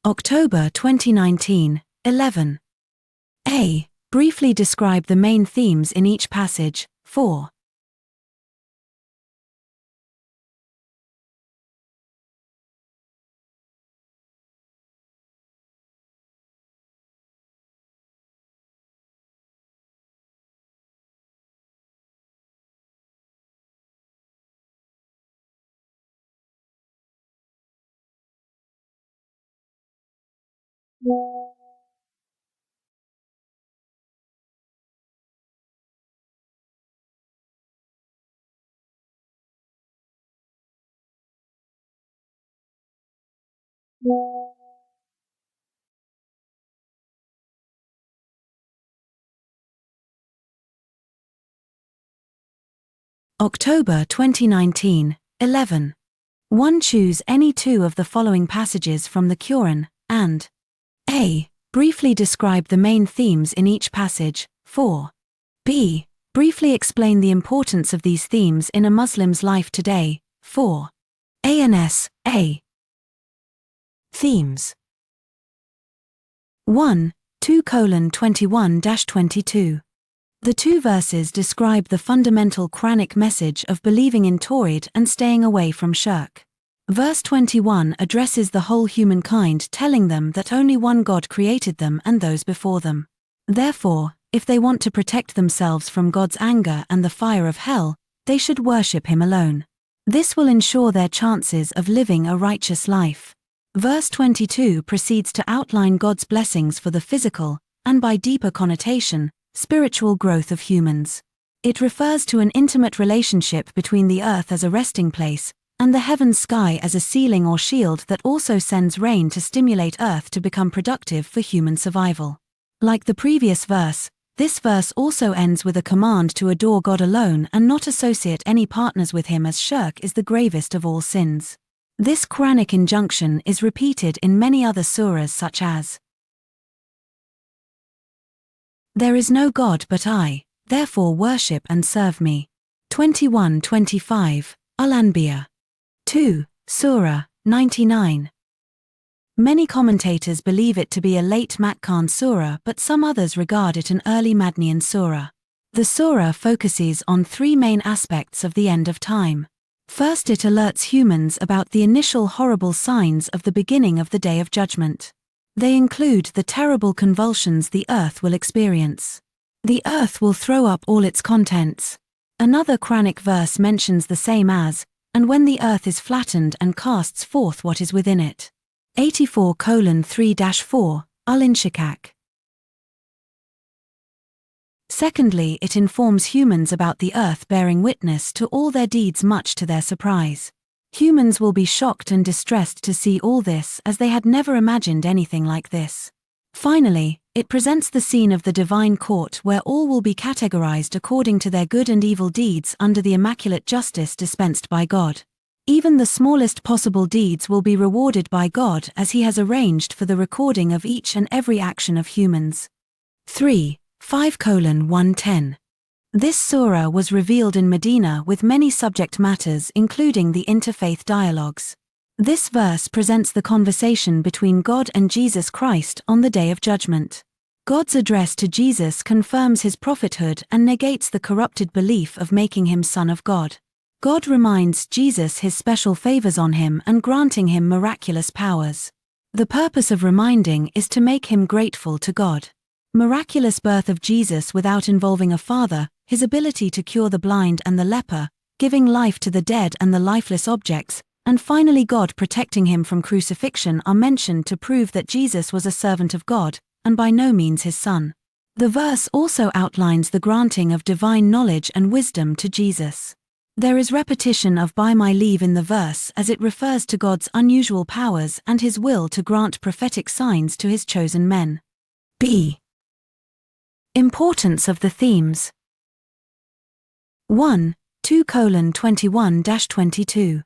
October 2019, 11. A. Briefly describe the main themes in each passage. 4. October 2019, 11. 1. Choose any two of the following passages from the Quran, and A. Briefly describe the main themes in each passage. 4. B. Briefly explain the importance of these themes in a Muslim's life today. 4. ANS. A. Themes 1. 2:21-22. The two verses describe the fundamental Quranic message of believing in Tawhid and staying away from shirk. Verse 21 addresses the whole humankind, telling them that only one God created them and those before them. Therefore, if they want to protect themselves from God's anger and the fire of hell, they should worship Him alone. This will ensure their chances of living a righteous life. Verse 22 proceeds to outline God's blessings for the physical, and by deeper connotation, spiritual growth of humans. It refers to an intimate relationship between the earth as a resting place, and the heaven's sky as a ceiling or shield that also sends rain to stimulate earth to become productive for human survival. Like the previous verse, this verse also ends with a command to adore God alone and not associate any partners with Him, as shirk is the gravest of all sins. This Quranic injunction is repeated in many other surahs such as "There is no God but I, therefore worship and serve me." 21:25, Al-Anbiya. 2. Surah 99. Many commentators believe it to be a late Makkan surah, but some others regard it an early Madniyan surah. The surah focuses on three main aspects of the end of time. First, it alerts humans about the initial horrible signs of the beginning of the Day of Judgment. They include the terrible convulsions the earth will experience. The earth will throw up all its contents. Another Quranic verse mentions the same as, "And when the earth is flattened and casts forth what is within it." 84:3-4, Al-Inshikak. Secondly, it informs humans about the earth bearing witness to all their deeds, much to their surprise. Humans will be shocked and distressed to see all this, as they had never imagined anything like this. Finally, it presents the scene of the divine court where all will be categorized according to their good and evil deeds under the immaculate justice dispensed by God. Even the smallest possible deeds will be rewarded by God, as He has arranged for the recording of each and every action of humans. 3. 5:110. This surah was revealed in Medina with many subject matters, including the interfaith dialogues. This verse presents the conversation between God and Jesus Christ on the Day of Judgment. God's address to Jesus confirms His prophethood and negates the corrupted belief of making Him Son of God. God reminds Jesus His special favors on Him and granting Him miraculous powers. The purpose of reminding is to make Him grateful to God. Miraculous birth of Jesus without involving a father, His ability to cure the blind and the leper, giving life to the dead and the lifeless objects, and finally God protecting Him from crucifixion are mentioned to prove that Jesus was a servant of God, and by no means His son. The verse also outlines the granting of divine knowledge and wisdom to Jesus. There is repetition of "by my leave" in the verse, as it refers to God's unusual powers and His will to grant prophetic signs to His chosen men. B. Importance of the themes. 1. 2:21-22.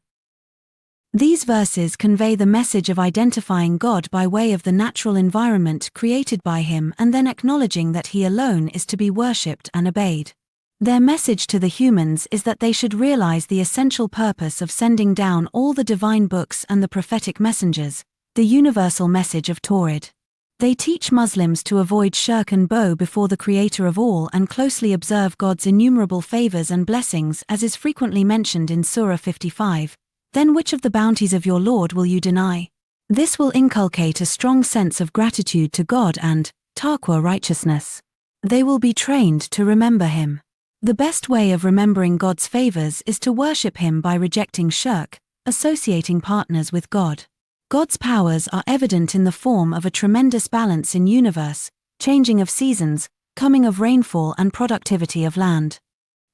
These verses convey the message of identifying God by way of the natural environment created by Him and then acknowledging that He alone is to be worshipped and obeyed. Their message to the humans is that they should realize the essential purpose of sending down all the divine books and the prophetic messengers, the universal message of Tawhid. They teach Muslims to avoid shirk and bow before the Creator of all and closely observe God's innumerable favors and blessings, as is frequently mentioned in Surah 55. Then which of the bounties of your Lord will you deny? This will inculcate a strong sense of gratitude to God and taqwa, righteousness. They will be trained to remember Him. The best way of remembering God's favors is to worship Him by rejecting shirk, associating partners with God. God's powers are evident in the form of a tremendous balance in universe, changing of seasons, coming of rainfall and productivity of land.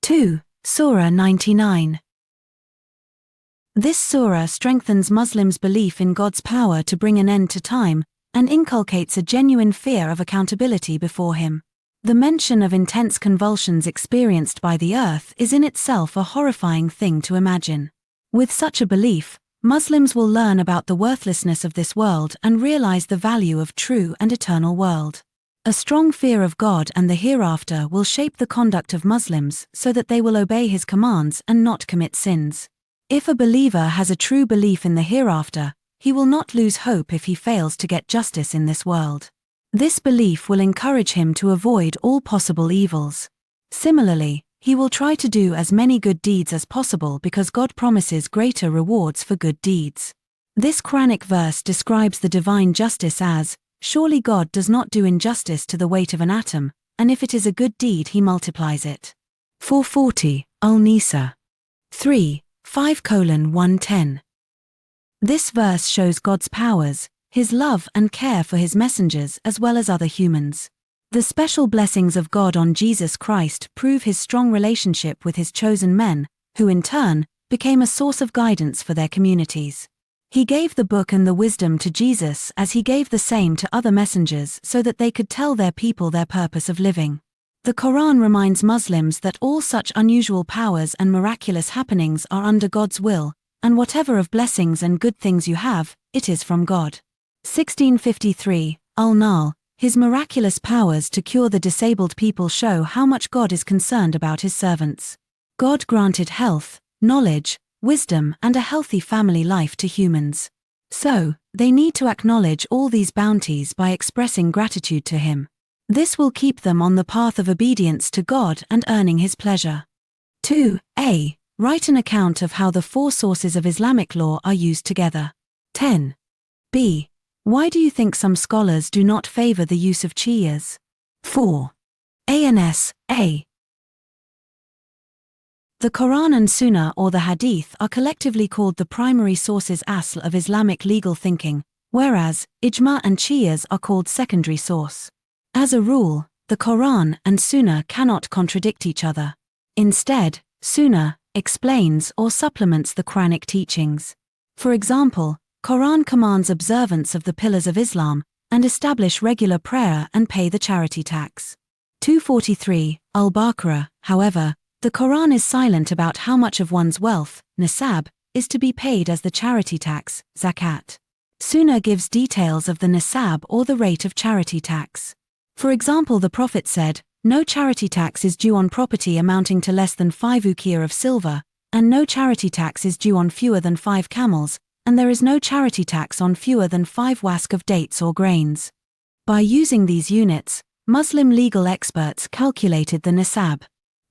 2. Surah 99. This surah strengthens Muslims' belief in God's power to bring an end to time, and inculcates a genuine fear of accountability before Him. The mention of intense convulsions experienced by the earth is in itself a horrifying thing to imagine. With such a belief, Muslims will learn about the worthlessness of this world and realize the value of true and eternal world. A strong fear of God and the hereafter will shape the conduct of Muslims so that they will obey His commands and not commit sins. If a believer has a true belief in the hereafter, he will not lose hope if he fails to get justice in this world. This belief will encourage him to avoid all possible evils. Similarly, he will try to do as many good deeds as possible because God promises greater rewards for good deeds. This Quranic verse describes the divine justice as, "Surely God does not do injustice to the weight of an atom, and if it is a good deed He multiplies it." 440, Al-Nisa 3:5:110. This verse shows God's powers, His love and care for His messengers as well as other humans. The special blessings of God on Jesus Christ prove His strong relationship with His chosen men, who in turn became a source of guidance for their communities. He gave the book and the wisdom to Jesus as He gave the same to other messengers so that they could tell their people their purpose of living. The Quran reminds Muslims that all such unusual powers and miraculous happenings are under God's will, and whatever of blessings and good things you have, it is from God. 1653, Al-Nahl. His miraculous powers to cure the disabled people show how much God is concerned about His servants. God granted health, knowledge, wisdom and a healthy family life to humans. So, they need to acknowledge all these bounties by expressing gratitude to Him. This will keep them on the path of obedience to God and earning His pleasure. 2a. Write an account of how the four sources of Islamic law are used together. 10b. Why do you think some scholars do not favor the use of qiyas? 4a. The Quran and Sunnah or the Hadith are collectively called the primary sources asl of Islamic legal thinking, whereas ijma and qiyas are called secondary source. As a rule, the Quran and Sunnah cannot contradict each other. Instead, Sunnah explains or supplements the Quranic teachings. For example, Quran commands observance of the pillars of Islam, and establish regular prayer and pay the charity tax. 243, Al-Baqarah. However, the Quran is silent about how much of one's wealth, nisab, is to be paid as the charity tax, zakat. Sunnah gives details of the nisab or the rate of charity tax. For example, the Prophet said, "No charity tax is due on property amounting to less than 5 uqiyah of silver, and no charity tax is due on fewer than 5 camels, and there is no charity tax on fewer than 5 wask of dates or grains." By using these units, Muslim legal experts calculated the nisab.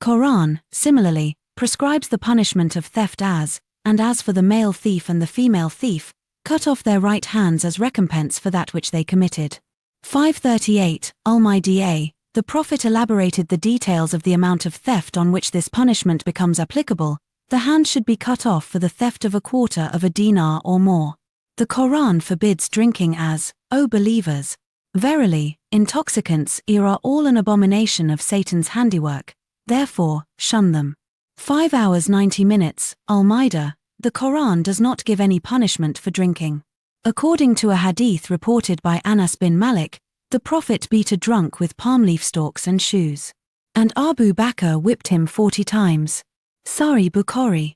Quran, similarly, prescribes the punishment of theft as, and as for the male thief and the female thief, cut off their right hands as recompense for that which they committed. 538, Al-Ma'idah. The Prophet elaborated the details of the amount of theft on which this punishment becomes applicable. The hand should be cut off for the theft of a quarter of a dinar or more. The Quran forbids drinking as, "O believers, verily, intoxicants are all an abomination of Satan's handiwork, therefore, shun them." 5 hours 90 minutes, Al-Ma'idah. The Quran does not give any punishment for drinking. According to a hadith reported by Anas bin Malik, the Prophet beat a drunk with palm leaf stalks and shoes. And Abu Bakr whipped him 40 times. Sahih Bukhari.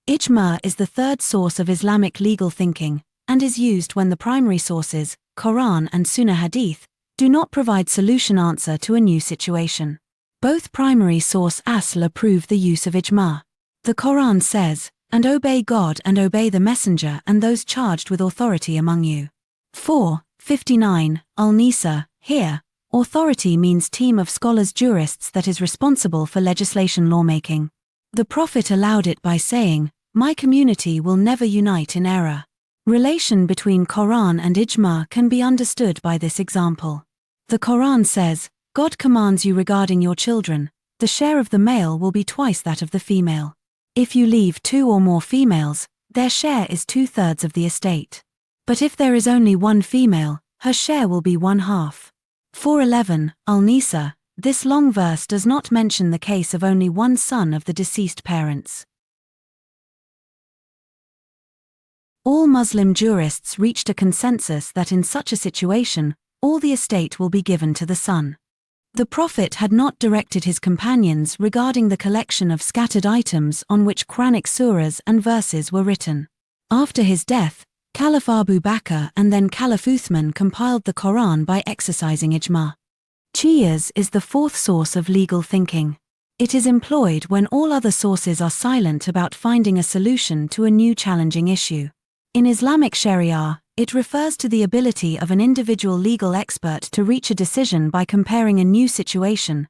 Ijma is the third source of Islamic legal thinking, and is used when the primary sources, Quran and Sunnah Hadith, do not provide solution answer to a new situation. Both primary source asl approve the use of ijma. The Quran says, "And obey God and obey the Messenger and those charged with authority among you." 4:59 Al-Nisa, here, authority means team of scholars jurists that is responsible for legislation lawmaking. The Prophet allowed it by saying, "My community will never unite in error." Relation between Quran and Ijma can be understood by this example. The Quran says, God commands you regarding your children, the share of the male will be twice that of the female. If you leave 2 or more females, their share is 2/3 of the estate. But if there is only 1 female, her share will be 1/2. 4:11 Al-Nisa, this long verse does not mention the case of only one son of the deceased parents. All Muslim jurists reached a consensus that in such a situation, all the estate will be given to the son. The Prophet had not directed his companions regarding the collection of scattered items on which Quranic surahs and verses were written. After his death, Caliph Abu Bakr and then Caliph Uthman compiled the Quran by exercising ijma. Qiyas is the 4th source of legal thinking. It is employed when all other sources are silent about finding a solution to a new challenging issue. In Islamic Sharia, it refers to the ability of an individual legal expert to reach a decision by comparing a new situation,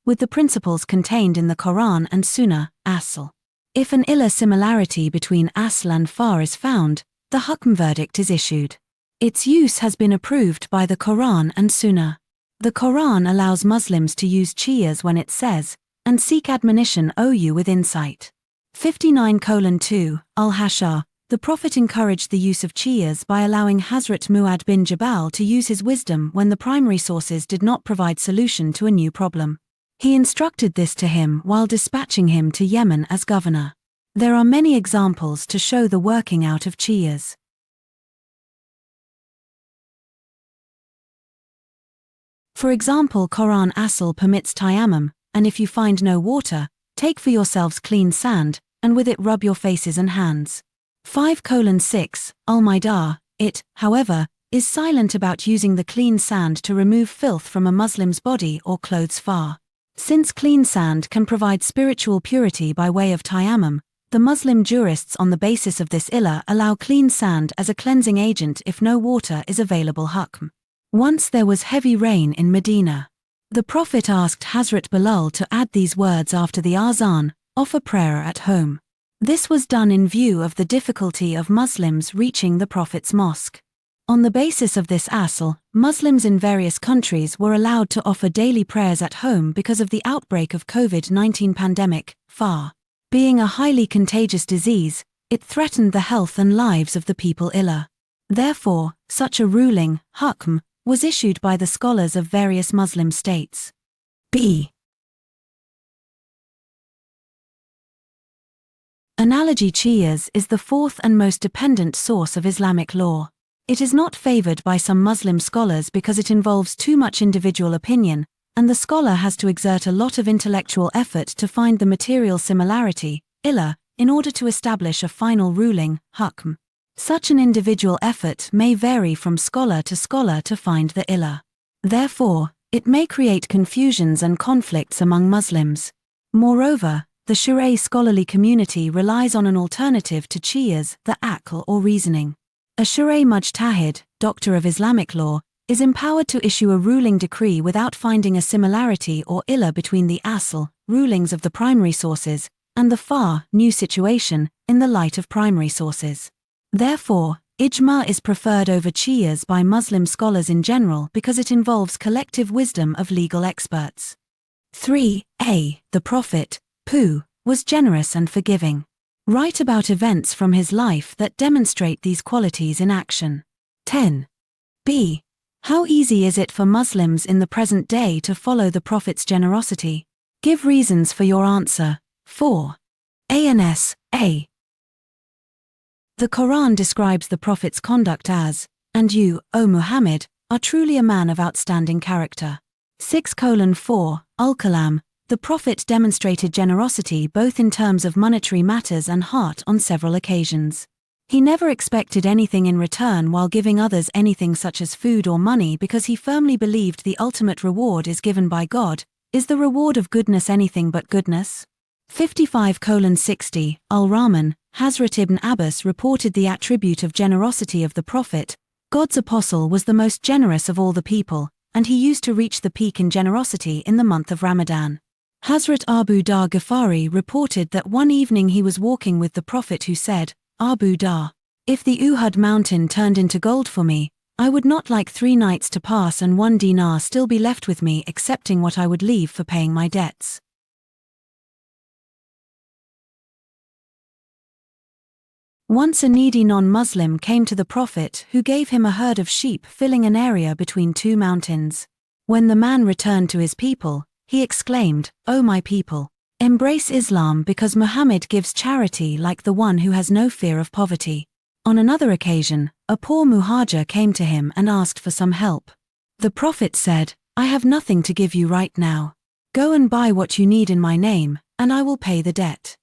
with the principles contained in the Quran and Sunnah, asl. If an illa similarity between asl and is found, the hukm verdict is issued. Its use has been approved by the Quran and Sunnah. The Quran allows Muslims to use qiyas when it says, and seek admonition O you with insight. 59:2 Al-Hashar, the Prophet encouraged the use of qiyas by allowing Hazrat Mu'adh bin Jabal to use his wisdom when the primary sources did not provide solution to a new problem. He instructed this to him while dispatching him to Yemen as governor. There are many examples to show the working out of qiyas. For example, Quran asl permits tayammum, and if you find no water, take for yourselves clean sand, and with it rub your faces and hands. 5:6 Al-Maidah, it, however, is silent about using the clean sand to remove filth from a Muslim's body or clothes Since clean sand can provide spiritual purity by way of tayammum, the Muslim jurists on the basis of this illah allow clean sand as a cleansing agent if no water is available hukm. Once there was heavy rain in Medina. The Prophet asked Hazrat Bilal to add these words after the azan, offer prayer at home. This was done in view of the difficulty of Muslims reaching the Prophet's mosque. On the basis of this asl, Muslims in various countries were allowed to offer daily prayers at home because of the outbreak of COVID-19 pandemic, Being a highly contagious disease, it threatened the health and lives of the people illah. Therefore, such a ruling, hukm, was issued by the scholars of various Muslim states. B. Analogy qiyas is the 4th and most dependent source of Islamic law. It is not favored by some Muslim scholars because it involves too much individual opinion, and the scholar has to exert a lot of intellectual effort to find the material similarity, illah, in order to establish a final ruling, hukm. Such an individual effort may vary from scholar to find the illah. Therefore, it may create confusions and conflicts among Muslims. Moreover, the Sharia scholarly community relies on an alternative to qiyas, the aql or reasoning. A Sharia mujtahid, doctor of Islamic law, is empowered to issue a ruling decree without finding a similarity or illah between the asl, rulings of the primary sources, and the new situation, in the light of primary sources. Therefore, ijma is preferred over qiyas by Muslim scholars in general because it involves collective wisdom of legal experts. 3a. The Prophet, was generous and forgiving. Write about events from his life that demonstrate these qualities in action. 10b. How easy is it for Muslims in the present day to follow the Prophet's generosity? Give reasons for your answer. 4. A. The Quran describes the Prophet's conduct as, and you, O Muhammad, are truly a man of outstanding character. 6:4 Al-Kalam, the Prophet demonstrated generosity both in terms of monetary matters and heart on several occasions. He never expected anything in return while giving others anything such as food or money because he firmly believed the ultimate reward is given by God. Is the reward of goodness anything but goodness? 55:60 Al-Rahman, Hazrat ibn Abbas reported the attribute of generosity of the Prophet, God's apostle was the most generous of all the people, and he used to reach the peak in generosity in the month of Ramadan. Hazrat Abu Dar Ghafari reported that one evening he was walking with the Prophet who said, "Abu Dar, if the Uhud mountain turned into gold for me, I would not like 3 nights to pass and 1 dinar still be left with me excepting what I would leave for paying my debts." Once a needy non-Muslim came to the Prophet who gave him a herd of sheep filling an area between 2 mountains. When the man returned to his people, he exclaimed, "O my people, embrace Islam because Muhammad gives charity like the one who has no fear of poverty." On another occasion, a poor muhajir came to him and asked for some help. The Prophet said, "I have nothing to give you right now. Go and buy what you need in my name, and I will pay the debt."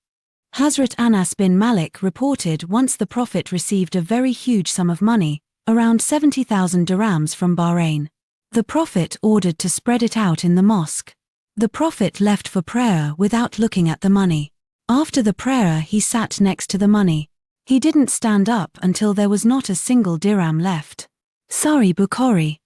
Hazrat Anas bin Malik reported once the Prophet received a very huge sum of money, around 70,000 dirhams from Bahrain. The Prophet ordered to spread it out in the mosque. The Prophet left for prayer without looking at the money. After the prayer he sat next to the money. He didn't stand up until there was not a single dirham left. Sahih Bukhari.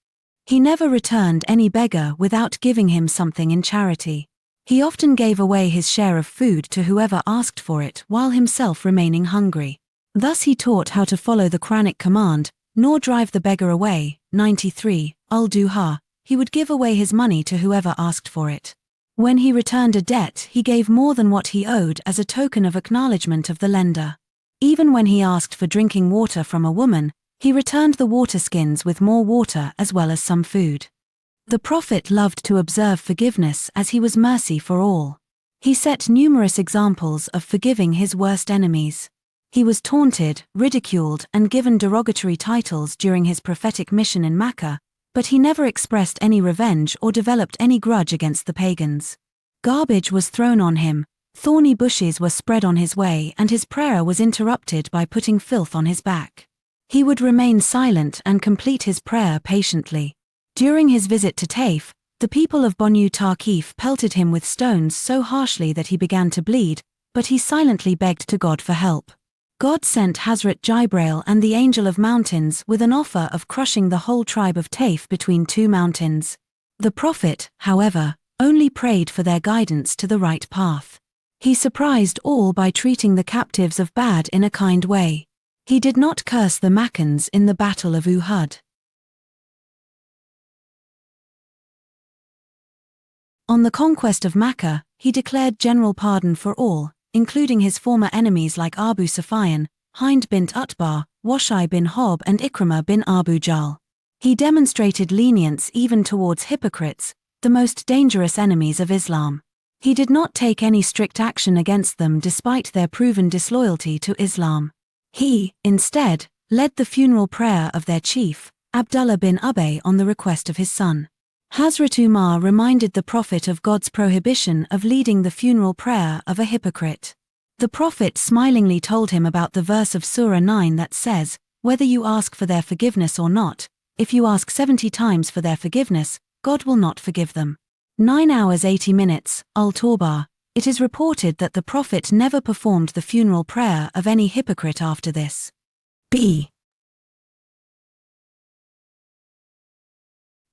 He never returned any beggar without giving him something in charity. He often gave away his share of food to whoever asked for it while himself remaining hungry. Thus he taught how to follow the Quranic command, "Nor drive the beggar away." 93, Al-Duha. He would give away his money to whoever asked for it. When he returned a debt, he gave more than what he owed as a token of acknowledgement of the lender. Even when he asked for drinking water from a woman, he returned the water skins with more water as well as some food. The Prophet loved to observe forgiveness as he was mercy for all. He set numerous examples of forgiving his worst enemies. He was taunted, ridiculed, and given derogatory titles during his prophetic mission in Mecca, but he never expressed any revenge or developed any grudge against the pagans. Garbage was thrown on him, thorny bushes were spread on his way, and his prayer was interrupted by putting filth on his back. He would remain silent and complete his prayer patiently. During his visit to Taif, the people of Banu Tarkif pelted him with stones so harshly that he began to bleed, but he silently begged to God for help. God sent Hazrat Jibreel and the Angel of Mountains with an offer of crushing the whole tribe of Taif between 2 mountains. The Prophet, however, only prayed for their guidance to the right path. He surprised all by treating the captives of Bad in a kind way. He did not curse the Makkans in the Battle of Uhud. On the conquest of Mecca, he declared general pardon for all, including his former enemies like Abu Sufyan, Hind bint Utbah, Washai bin Hob and Ikrimah bin Abu Jahl. He demonstrated lenience even towards hypocrites, the most dangerous enemies of Islam. He did not take any strict action against them despite their proven disloyalty to Islam. He, instead, led the funeral prayer of their chief, Abdullah bin Ubay, on the request of his son. Hazrat Umar reminded the Prophet of God's prohibition of leading the funeral prayer of a hypocrite. The Prophet smilingly told him about the verse of Surah 9 that says, "Whether you ask for their forgiveness or not, if you ask 70 times for their forgiveness, God will not forgive them." 9 hours 80 minutes, Al-Tawbah. It is reported that the Prophet never performed the funeral prayer of any hypocrite after this. B.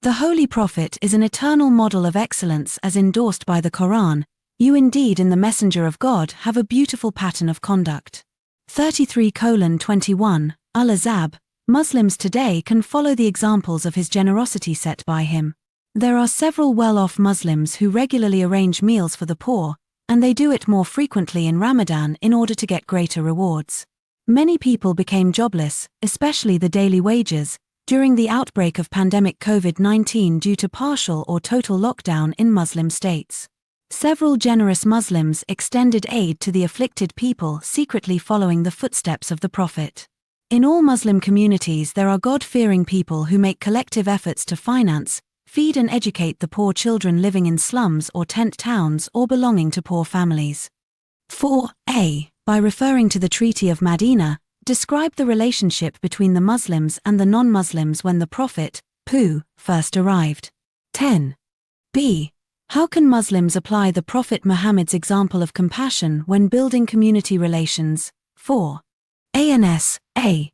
The Holy Prophet is an eternal model of excellence as endorsed by the Quran. You indeed in the Messenger of God have a beautiful pattern of conduct. 33:21, Al-Azab. Muslims today can follow the examples of his generosity set by him. There are several well-off Muslims who regularly arrange meals for the poor, and they do it more frequently in Ramadan in order to get greater rewards. Many people became jobless, especially the daily wages, during the outbreak of pandemic COVID-19 due to partial or total lockdown in Muslim states. Several generous Muslims extended aid to the afflicted people secretly following the footsteps of the Prophet. In all Muslim communities there are God-fearing people who make collective efforts to finance, feed and educate the poor children living in slums or tent towns or belonging to poor families. 4a. By referring to the Treaty of Medina, describe the relationship between the Muslims and the non-Muslims when the Prophet, Pooh, first arrived. 10b. How can Muslims apply the Prophet Muhammad's example of compassion when building community relations? 4. A.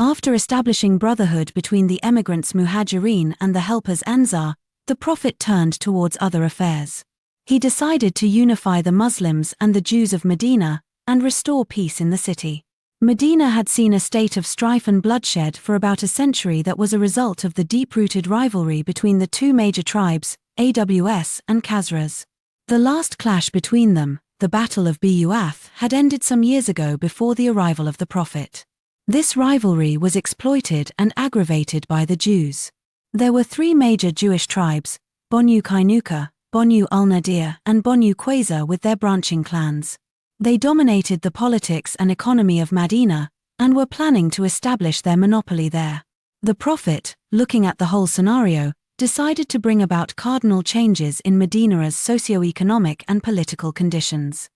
After establishing brotherhood between the emigrants Muhajirin and the helpers Ansar, the Prophet turned towards other affairs. He decided to unify the Muslims and the Jews of Medina and restore peace in the city. Medina had seen a state of strife and bloodshed for about a century that was a result of the deep-rooted rivalry between the two major tribes, Aws and Khazraj. The last clash between them, the Battle of Bu'ath, had ended some years ago before the arrival of the Prophet. This rivalry was exploited and aggravated by the Jews. There were three major Jewish tribes, Banu Qainuqa, Banu al-Nadir, and Banu Qurayza, with their branching clans. They dominated the politics and economy of Medina, and were planning to establish their monopoly there. The Prophet, looking at the whole scenario, decided to bring about cardinal changes in Medina's socio-economic and political conditions.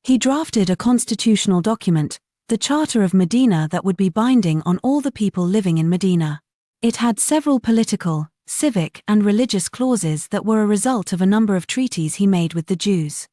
He drafted a constitutional document, the Charter of Medina, that would be binding on all the people living in Medina. It had several political, civic, and religious clauses that were a result of a number of treaties he made with the Jews.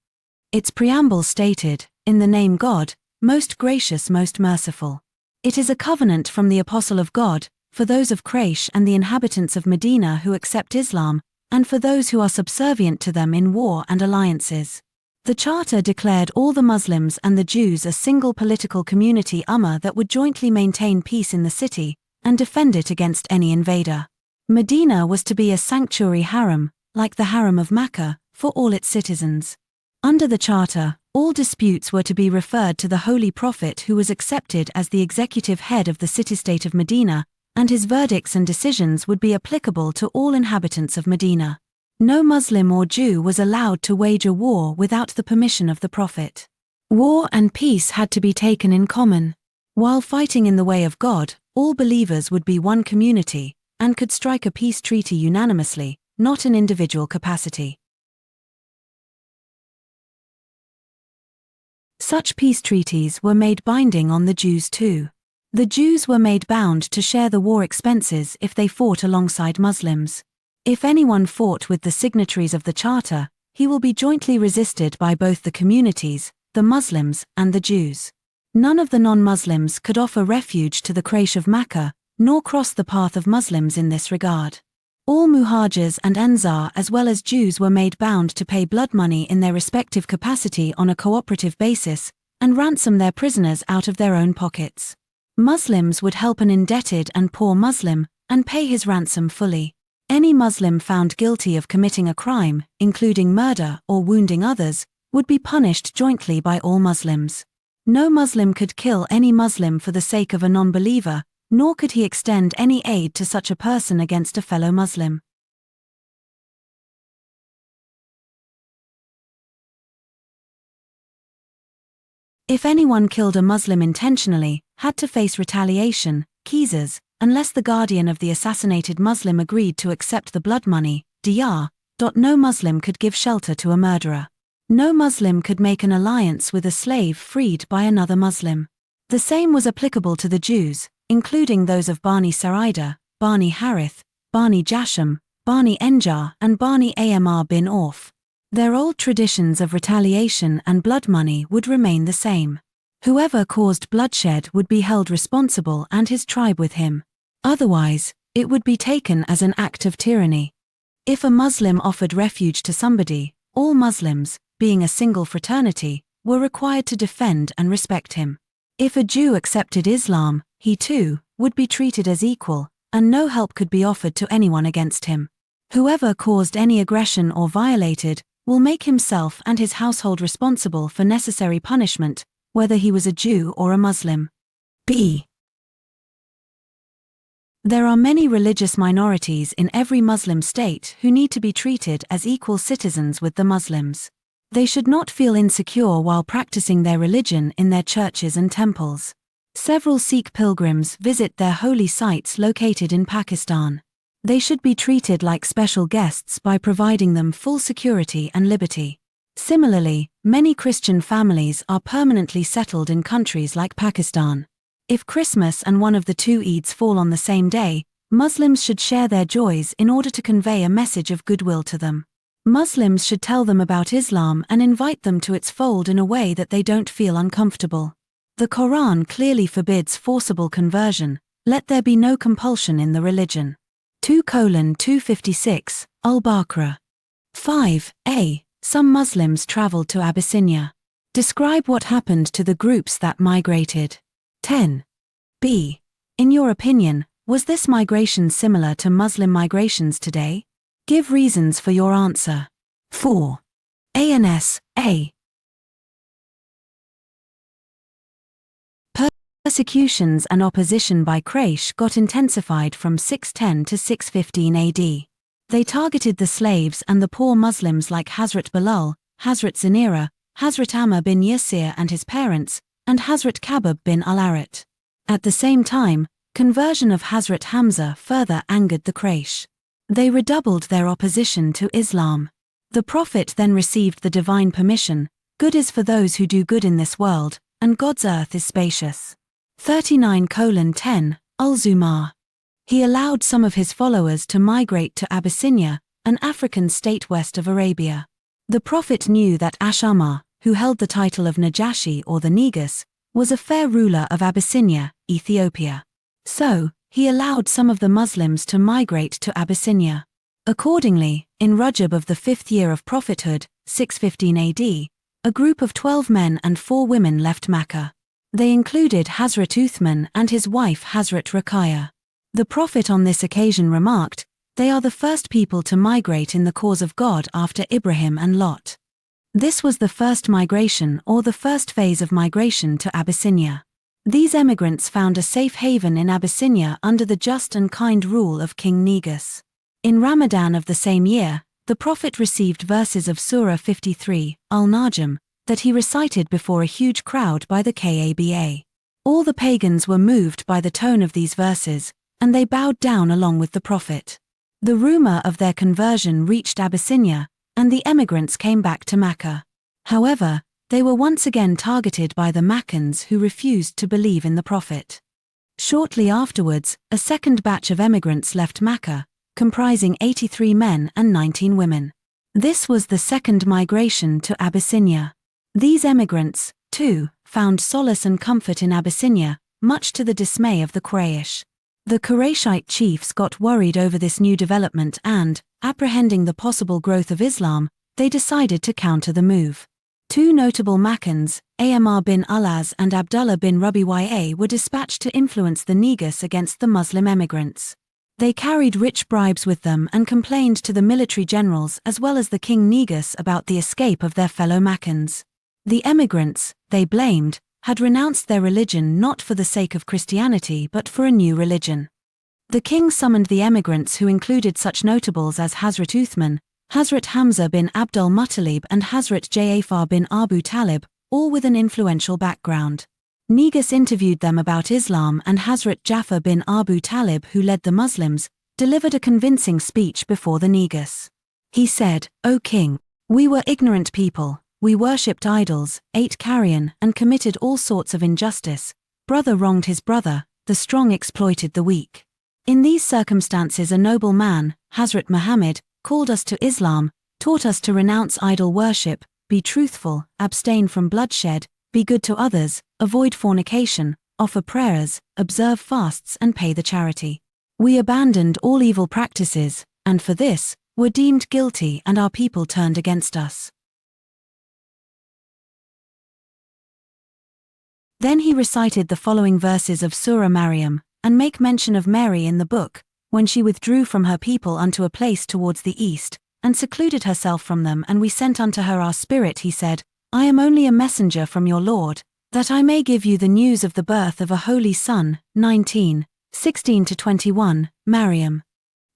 Its preamble stated, "In the name God, most gracious, most merciful." It is a covenant from the Apostle of God, for those of Quraysh and the inhabitants of Medina who accept Islam, and for those who are subservient to them in war and alliances. The Charter declared all the Muslims and the Jews a single political community Ummah that would jointly maintain peace in the city and defend it against any invader. Medina was to be a sanctuary haram, like the Haram of Mecca, for all its citizens. Under the Charter, all disputes were to be referred to the Holy Prophet, who was accepted as the executive head of the city-state of Medina, and his verdicts and decisions would be applicable to all inhabitants of Medina. No Muslim or Jew was allowed to wage a war without the permission of the Prophet. War and peace had to be taken in common. While fighting in the way of God, all believers would be one community, and could strike a peace treaty unanimously, not in individual capacity. Such peace treaties were made binding on the Jews too. The Jews were made bound to share the war expenses if they fought alongside Muslims. If anyone fought with the signatories of the Charter, he will be jointly resisted by both the communities, the Muslims and the Jews. None of the non-Muslims could offer refuge to the Quraysh of Mecca, nor cross the path of Muslims in this regard. All Muhajirs and Ansar as well as Jews were made bound to pay blood money in their respective capacity on a cooperative basis, and ransom their prisoners out of their own pockets. Muslims would help an indebted and poor Muslim, and pay his ransom fully. Any Muslim found guilty of committing a crime, including murder or wounding others, would be punished jointly by all Muslims. No Muslim could kill any Muslim for the sake of a non-believer, nor could he extend any aid to such a person against a fellow Muslim. If anyone killed a Muslim intentionally, had to face retaliation, qisas, unless the guardian of the assassinated Muslim agreed to accept the blood money, diyar. No Muslim could give shelter to a murderer. No Muslim could make an alliance with a slave freed by another Muslim. The same was applicable to the Jews, including those of Bani Saraida, Bani Harith, Bani Jasham, Bani Enjar and Bani Amr bin Auf. Their old traditions of retaliation and blood money would remain the same. Whoever caused bloodshed would be held responsible and his tribe with him. Otherwise, it would be taken as an act of tyranny. If a Muslim offered refuge to somebody, all Muslims, being a single fraternity, were required to defend and respect him. If a Jew accepted Islam, he too would be treated as equal, and no help could be offered to anyone against him. Whoever caused any aggression or violated will make himself and his household responsible for necessary punishment, whether he was a Jew or a Muslim. b. There are many religious minorities in every Muslim state who need to be treated as equal citizens with the Muslims. They should not feel insecure while practicing their religion in their churches and temples. Several Sikh pilgrims visit their holy sites located in Pakistan. They should be treated like special guests by providing them full security and liberty. Similarly, many Christian families are permanently settled in countries like Pakistan. If Christmas and one of the two Eids fall on the same day, Muslims should share their joys in order to convey a message of goodwill to them. Muslims should tell them about Islam and invite them to its fold in a way that they don't feel uncomfortable. The Quran clearly forbids forcible conversion. Let there be no compulsion in the religion. 2:256, Al-Baqarah. 5a. Some Muslims traveled to Abyssinia. Describe what happened to the groups that migrated. 10b. In your opinion, was this migration similar to Muslim migrations today? Give reasons for your answer. 4. A. Persecutions and opposition by Quraysh got intensified from 610 to 615 AD. They targeted the slaves and the poor Muslims like Hazrat Bilal, Hazrat Zinira, Hazrat Ammar bin Yasir and his parents, and Hazrat Kabab bin al-Arat. At the same time, conversion of Hazrat Hamza further angered the Quraysh. They redoubled their opposition to Islam. The Prophet then received the divine permission, "Good is for those who do good in this world, and God's earth is spacious." 39:10, Al-Zumar. He allowed some of his followers to migrate to Abyssinia, an African state west of Arabia. The Prophet knew that Ashamar, who held the title of Najashi or the Negus, was a fair ruler of Abyssinia, Ethiopia. So, he allowed some of the Muslims to migrate to Abyssinia. Accordingly, in Rajab of the 5th year of prophethood, 615 AD, a group of 12 men and 4 women left Makkah. They included Hazrat Uthman and his wife Hazrat Ruqayya. The Prophet on this occasion remarked, "They are the first people to migrate in the cause of God after Ibrahim and Lot." This was the first migration or the first phase of migration to Abyssinia. These emigrants found a safe haven in Abyssinia under the just and kind rule of King Negus. In Ramadan of the same year, the Prophet received verses of Surah 53, Al-Najm, that he recited before a huge crowd by the Kaaba. All the pagans were moved by the tone of these verses, and they bowed down along with the Prophet. The rumor of their conversion reached Abyssinia, and the emigrants came back to Makkah. However, they were once again targeted by the Makkans who refused to believe in the Prophet. Shortly afterwards, a second batch of emigrants left Makkah, comprising 83 men and 19 women. This was the second migration to Abyssinia. These emigrants, too, found solace and comfort in Abyssinia, much to the dismay of the Quraysh. The Qurayshite chiefs got worried over this new development and, apprehending the possible growth of Islam, they decided to counter the move. 2 notable Makkans, Ammar bin al-As and Abdullah bin Rabi'a, were dispatched to influence the Negus against the Muslim emigrants. They carried rich bribes with them and complained to the military generals as well as the King Negus about the escape of their fellow Makkans. The emigrants, they blamed, had renounced their religion not for the sake of Christianity but for a new religion. The king summoned the emigrants who included such notables as Hazrat Uthman, Hazrat Hamza bin Abdul Muttalib and Hazrat Ja'far bin Abu Talib, all with an influential background. Negus interviewed them about Islam and Hazrat Ja'far bin Abu Talib, who led the Muslims, delivered a convincing speech before the Negus. He said, "O king, we were ignorant people. We worshipped idols, ate carrion, and committed all sorts of injustice. Brother wronged his brother, the strong exploited the weak. In these circumstances a noble man, Hazrat Muhammad, called us to Islam, taught us to renounce idol worship, be truthful, abstain from bloodshed, be good to others, avoid fornication, offer prayers, observe fasts and pay the charity. We abandoned all evil practices, and for this, were deemed guilty and our people turned against us." Then he recited the following verses of Surah Maryam, and make mention of Mary in the book, when she withdrew from her people unto a place towards the east, and secluded herself from them, and we sent unto her our spirit, he said, "I am only a messenger from your Lord, that I may give you the news of the birth of a holy son." 19:16-21, Maryam.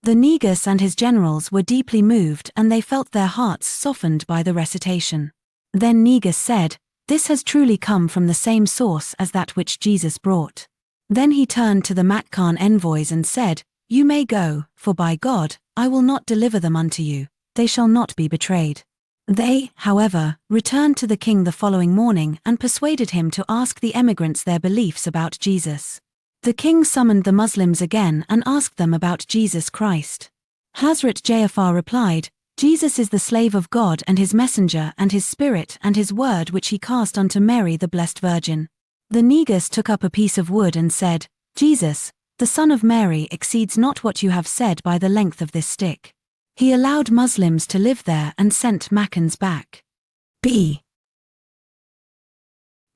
The Negus and his generals were deeply moved and they felt their hearts softened by the recitation. Then Negus said, "This has truly come from the same source as that which Jesus brought." Then he turned to the Makkan envoys and said, "You may go, for by God, I will not deliver them unto you, they shall not be betrayed." They, however, returned to the king the following morning and persuaded him to ask the emigrants their beliefs about Jesus. The king summoned the Muslims again and asked them about Jesus Christ. Hazrat Ja'far replied, "Jesus is the slave of God and his messenger and his spirit and his word which he cast unto Mary the Blessed Virgin." The negus took up a piece of wood and said, "Jesus, the Son of Mary exceeds not what you have said by the length of this stick." He allowed Muslims to live there and sent Maccans back. B.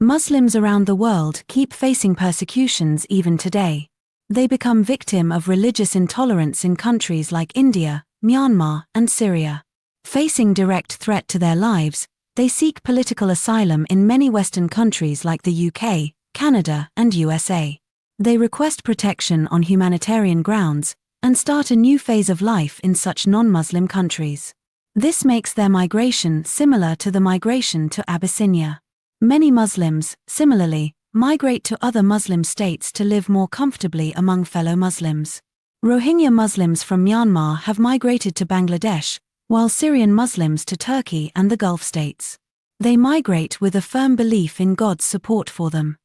Muslims around the world keep facing persecutions even today. They become victim of religious intolerance in countries like India, Myanmar, and Syria. Facing direct threat to their lives, they seek political asylum in many Western countries like the UK, Canada, and USA. They request protection on humanitarian grounds and start a new phase of life in such non-Muslim countries. This makes their migration similar to the migration to Abyssinia. Many Muslims, similarly, migrate to other Muslim states to live more comfortably among fellow Muslims. Rohingya Muslims from Myanmar have migrated to Bangladesh, while Syrian Muslims to Turkey and the Gulf states. They migrate with a firm belief in God's support for them.